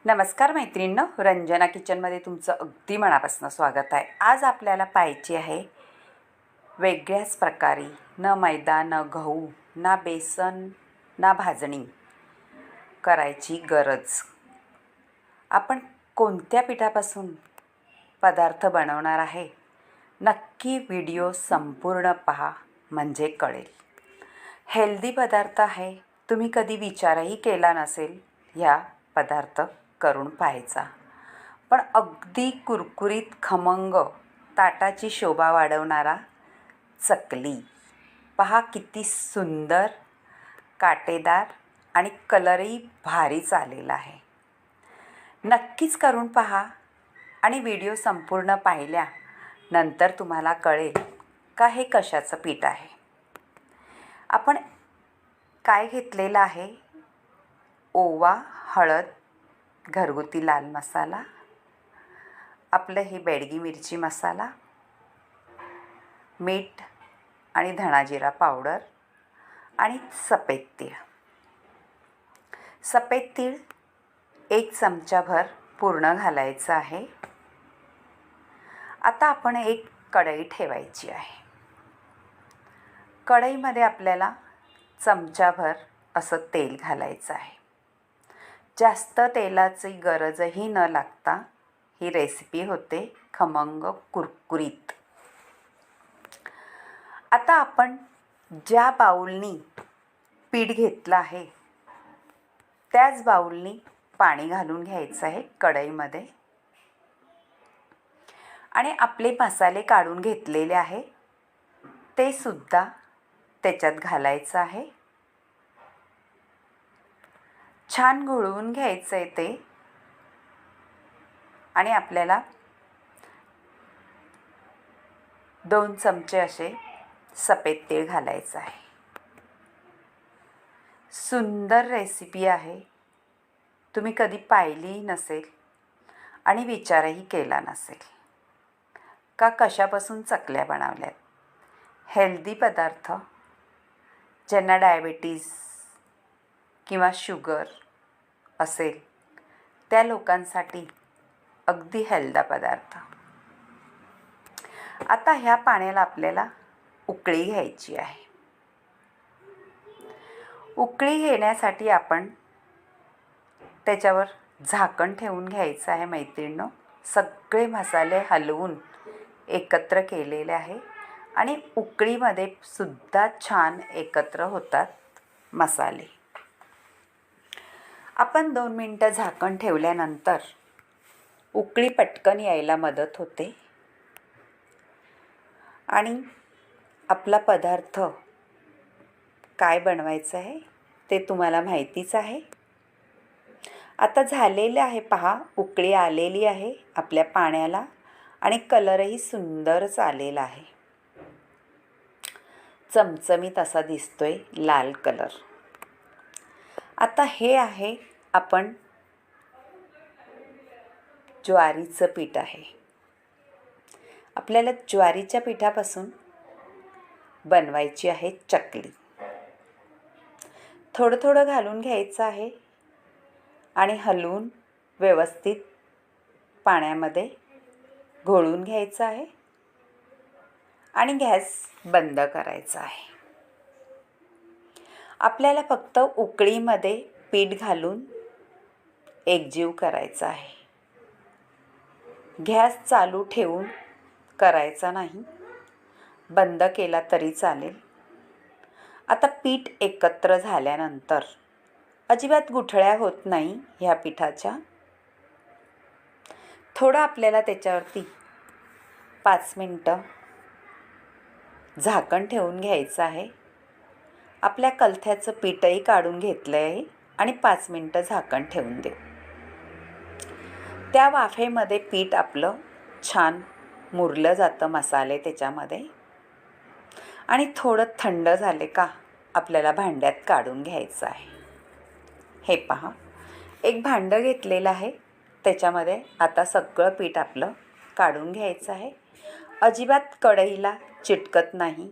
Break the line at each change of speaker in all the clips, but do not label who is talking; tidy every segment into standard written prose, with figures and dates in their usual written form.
नमस्कार मैत्रिणींनो, रंजना किचनमध्ये तुमचं अगदी मनापासून स्वागत आहे। आज आपल्याला पाहायची आहे वेगळ्याच प्रकारे, न मैदा, न गहू, ना बेसन, ना भाजणी करायची गरज। आपण कोणत्या पिठापासून पदार्थ बनवणार आहे, नक्की व्हिडिओ संपूर्ण पहा म्हणजे कळेल। हेल्दी पदार्थ आहे, तुम्ही कधी विचारही केला नसेल ह्या पदार्थ करून पाहायचा, पण अगदी कुरकुरीत खमंग ताटाची शोभा वाढवणारा चकली। पहा किती सुंदर, काटेदार आणि कलरही भारीच आलेला आहे। नक्कीच करून पहा आणि व्हिडिओ संपूर्ण पाहिल्यानंतर तुम्हाला कळेल का हे कशाचं पीठ आहे। आपण काय घेतलेलं आहे, ओवा, हळद, घरगुती लाल मसाला, आपलं हे बेडगी मिरची मसाला, मीठ आणि धणाजिरा पावडर आणि सफेद तीळ। सफेद तीळ 1 चमचाभर पूर्ण घालायचं आहे। आता आपण एक कढई ठेवायची आहे। कढईमध्ये आपल्याला चमचाभर असं तेल घालायचं आहे। जास्त तेलाची गरजही न लागता ही रेसिपी होते खमंग कुरकुरीत। आता आपण ज्या बाउलनी पीठ घेतलं आहे त्याच बाउलनी पाणी घालून घ्यायचं आहे कढईमध्ये आणि आपले मसाले काढून घेतलेले आहे ते सुद्धा त्याच्यात घालायचं आहे। छान घोळवून घ्यायचं आहे ते आणि आपल्याला 2 चमचे असे सफेद तीळ घालायचं आहे। सुंदर रेसिपी आहे, तुम्ही कधी पाहिलीही नसेल आणि विचारही केला नसेल का कशापासून चकल्या बनवल्यात। हेल्दी पदार्थ, ज्यांना डायबिटीज किंवा शुगर असेल त्या लोकांसाठी अगदी हेल्दी पदार्थ। आता ह्या पाण्याला आपल्याला उकळी घ्यायची आहे। उकळी घेण्यासाठी आपण त्याच्यावर झाकण ठेवून घ्यायचं आहे मैत्रिणींनो। सगळे मसाले हलवून एकत्र केलेले आहे आणि उकळीमध्ये सुद्धा छान एकत्र होतात मसाले। आपण 2 मिनिटं झाकण ठेवल्यानंतर उकळी पटकन यायला मदत होते आणि आपला पदार्थ काय बनवायचं आहे ते तुम्हाला माहितीच आहे। आता झालेले आहे, पहा उकळी आलेली आहे आपल्या पाण्याला आणि कलरही सुंदरच आलेला आहे, चमचमीत असा दिसतोय लाल कलर। आता हे आहे आपण ज्वारीचं पीठ आहे। आपल्याला ज्वारीच्या पिठापासून बनवायची आहे चकली। थोडं थोडं घालून घ्यायचं आहे आणि हलवून व्यवस्थित पाण्यामध्ये घोळून घ्यायचं आहे आणि गॅस बंद करायचा आहे। आपल्याला फक्त उकळीमध्ये पीठ घालून एकजीव करायचा आहे। गॅस चालू ठेवून करायचा नाही, बंद केला तरी चालेल। आता पीठ एकत्र झाल्यानंतर अजिबात गुठळ्या होत नाही ह्या पिठाच्या। थोडं आपल्याला त्याच्यावरती 5 मिनिटं झाकण ठेवून घ्यायचं आहे। आपल्या कलथ्याचं पीठही काढून घेतलं आहे आणि 5 मिनिटं झाकण ठेवून देऊ। त्या वाफेमध्ये पीठ आपलं छान मुरलं जातं, मसाले त्याच्यामध्ये, आणि थोडं थंड झाले का आपल्याला भांड्यात काढून घ्यायचं आहे। हे पहा, एक भांडं घेतलेलं आहे, त्याच्यामध्ये आता सगळं पीठ आपलं काढून घ्यायचं आहे। अजिबात कढईला चिटकत नाही,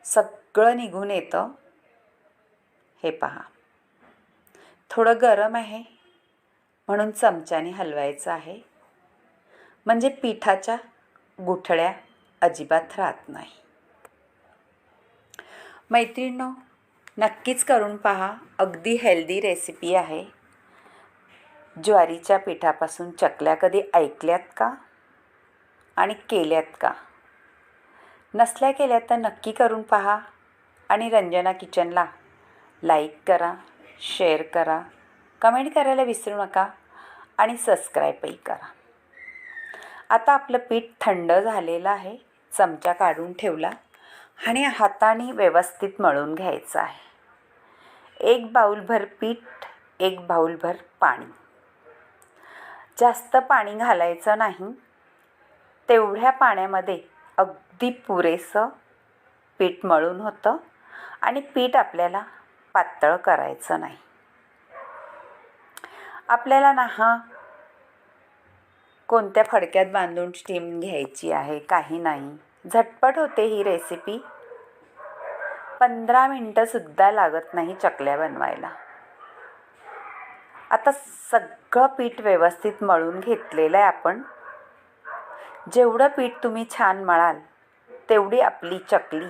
सगळं निघून येतं। हे पहा, थोडं गरम आहे म्हणून चमच्याने हलवायचं आहे, म्हणजे पिठाच्या गुठळ्या अजिबात राहत नाही. मैत्रिणींनो, नक्कीच करून पहा. अगदी हेल्दी रेसिपी आहे. ज्वारीच्या पिठापासून चकल्या कधी ऐकल्यात का आणि केल्यात का? नसल्या केल्या तर नक्की करून पहा. आणि रंजना किचनला लाईक करा, शेअर करा, कमेंट करायला विसरू नका आणि सबस्क्राईबही करा. आता आपलं पीठ थंड झालेलं आहे. चमचा काढून ठेवला आणि हाताने व्यवस्थित मळून घ्यायचं आहे. 1 बाऊलभर पीठ, 1 बाऊलभर पाणी. जास्त पाणी घालायचं नाही. तेवढ्या पाण्यामध्ये अगदी पुरेसं पीठ मळून होतं आणि पीठ आपल्याला पातळ करायचं नाही. आपल्याला ना कोणत्या फडक्यात बांधून स्टीम घ्यायची आहे, काही नाही. झटपट होते ही रेसिपी. 15 मिनटंसुद्धा लागत नाही चकल्या बनवायला. आता सगळं पीठ व्यवस्थित मळून घेतलेलं आहे आपण. जेवढं पीठ तुम्ही छान मळाल तेवढी आपली चकली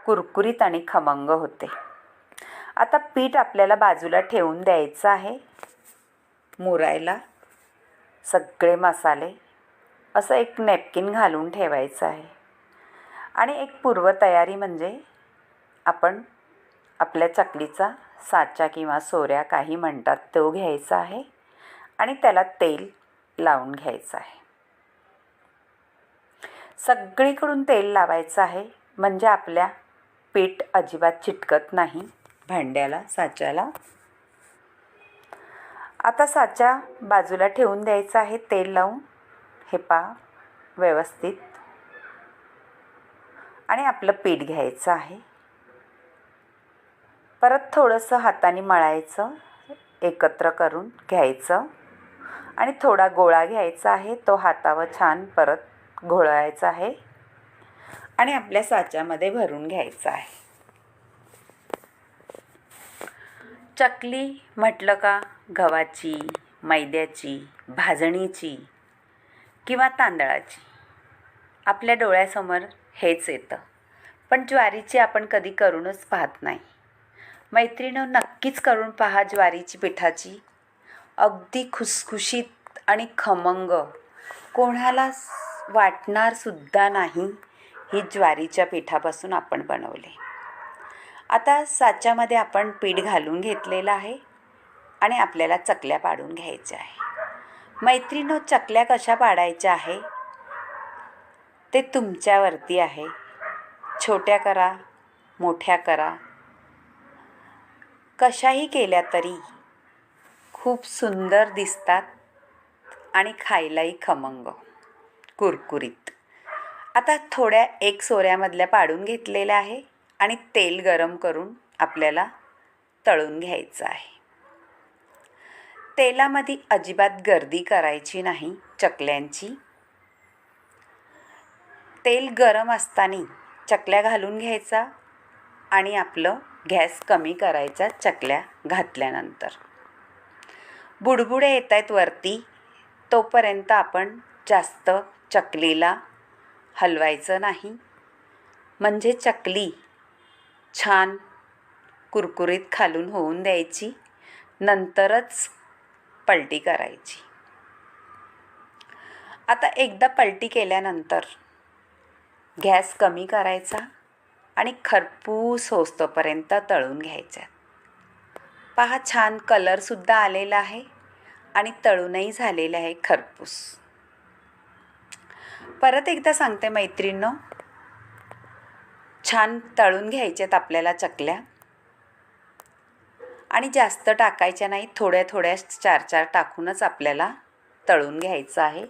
कुरकुरीत आणि खमंग होते. आता पीठ आपल्याला बाजूला ठेवून द्यायचं आहे. मुरायला सगळे मसाले असं एक नॅपकिन घालून ठेवायचं आहे. आणि एक पूर्वतयारी म्हणजे आपण आपल्या चकलीचा साचा किंवा सोऱ्या काही म्हणतात तो घ्यायचा आहे आणि त्याला तेल लावून घ्यायचं आहे. सगळीकडून तेल लावायचं आहे, म्हणजे आपल्या पीठ अजिबात चिटकत नाही भांड्याला, साच्याला. आता साचा बाजूला ठेवून द्यायचा आहे तेल लावून. हे पहा व्यवस्थित. आणि आपलं पीठ घ्यायचं आहे. परत थोडंसं हाताने मळायचं, एकत्र करून घ्यायचं आणि थोडा गोळा घ्यायचा आहे. तो हातावर छान परत घोळायचा आहे आणि आपल्या साच्यामध्ये भरून घ्यायचा आहे. चकली म्हटलं का गव्हाची, मैद्याची, भाजणीची किंवा तांदळाची, आपल्या डोळ्यासमोर हेच येतं. पण ज्वारीची आपण कधी करूनच पाहत नाही. मैत्रिणींनो, नक्कीच करून पहा ज्वारीची पिठाची. अगदी खुसखुशीत आणि खमंग, कोणाला वाटणारसुद्धा नाही ही ज्वारीच्या पिठापासून आपण बनवले. आता साच्यामध्ये आपण पीठ घालून घेतलेलं आहे आणि आपल्याला चकल्या पाडून घ्यायच्या आहे. मैत्रिणींनो, चकल्या कशा पाडायच्या आहे ते तुमच्यावरती आहे. छोट्या करा, मोठ्या करा, कशाही केल्या तरी खूप सुंदर दिसतात आणि खायलाही खमंग, कुरकुरीत. आता थोड्या एक सोऱ्यामधल्या पाडून घेतलेल्या आहे आणि तेल गरम करून आपल्याला तळून घ्यायचं आहे. तेलामध्ये अजिबात गर्दी करायची नाही चकल्यांची. तेल गरम असताना चकल्या घालून घ्यायचा आणि आपलं गॅस कमी करायचा चकल्या घातल्यानंतर. बुडबुडे येत आहेत वरती, तोपर्यंत आपण जास्त चकलीला हलवायचं नाही, म्हणजे चकली छान कुरकुरीत खालून होऊन द्यायची, नंतरच पलटी करायची. आता एकदा पलटी केल्यानंतर गॅस कमी करायचा आणि खरपूस होईस्तोपर्यंत तळून घ्यायच्या. पहा, छान कलरसुद्धा आलेला आहे आणि तळूनही झालेलं आहे खरपूस. परत एकदा सांगते मैत्रिणींनो, छान तळून घ्यायच्यात आपल्याला चकल्या आणि जास्त टाकायच्या नाही. थोड्या थोड्या 4-4 टाकूनच आपल्याला तळून घ्यायचं आहे.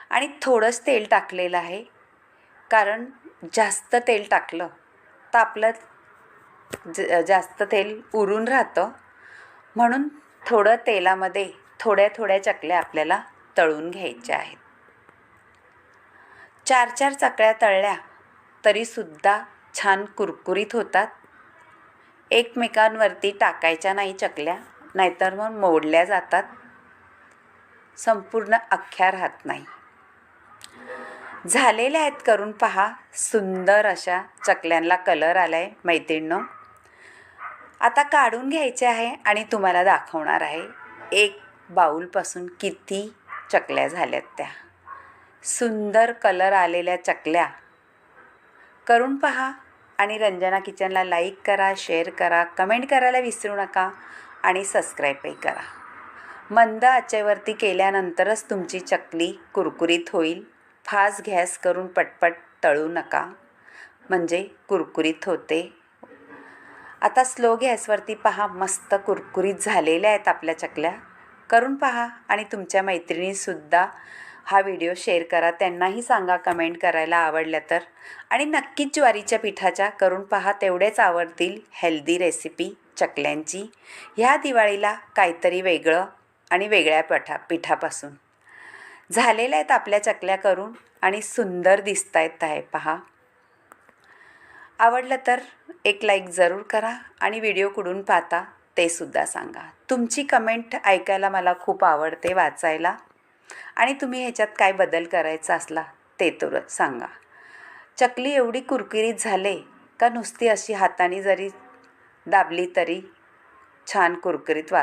आणि थोडंच तेल टाकलेलं आहे, कारण जास्त तेल टाकलं तर आपलं जास्त तेल उरून राहतं. म्हणून थोडं तेलामध्ये थोड्या थोड्या चकल्या आपल्याला तळून घ्यायच्या आहेत. 4-4 चकल्या तळल्या तरीसुद्धा छान कुरकुरीत होतात. एकमेकांवरती टाकायच्या नाही चकल्या, नाहीतर मग मोडल्या जातात. संपूर्ण अख्ख्या राहत नाही. झालेल्या आहेत, करून पहा. सुंदर अशा चकल्यांना कलर आला आहे मैत्रिणींनो. आता काढून घ्यायचे आहे आणि तुम्हाला दाखवणार आहे एक बाऊलपासून किती चकल्या झाल्यात त्या. सुंदर कलर आलेल्या चकल्या करून पहा आणि रंजना किचनला लाईक करा, शेअर करा, कमेंट करायला विसरू नका आणि सबस्क्राईबही करा. मंद आचेवरती केल्यानंतरच तुमची चकली कुरकुरीत होईल. फास्ट गॅस करून पटपट तळू नका, म्हणजे कुरकुरीत होते. आता स्लो गॅसवरती पहा, मस्त कुरकुरीत झालेल्या आहेत आपल्या चकल्या. करून पहा आणि तुमच्या मैत्रिणीसुद्धा हा व्हिडिओ शेअर करा, त्यांनाही सांगा कमेंट करायला आवडल्या तर. आणि नक्कीच ज्वारीच्या पिठाच्या करून पहा, तेवढेच आवडतील हेल्दी रेसिपी चकल्यांची. ह्या दिवाळीला काहीतरी वेगळं आणि वेगळ्या पिठापासून झालेल्या आहेत आपल्या चकल्या करून आणि सुंदर दिसत आहेत आहे पहा. आवडलं तर एक लाईक जरूर करा आणि व्हिडिओ कुठून पाहता ते सुद्धा सांगा. तुमची कमेंट ऐकायला मला खूप आवडते, वाचायला. आणि तुम्ही ह्याच्यात काय बदल करायचा असला ते तर सांगा. चकली एवढी कुरकुरीत झाले का नुसती अशी हाताने जरी दाबली तरी छान कुरकुरीत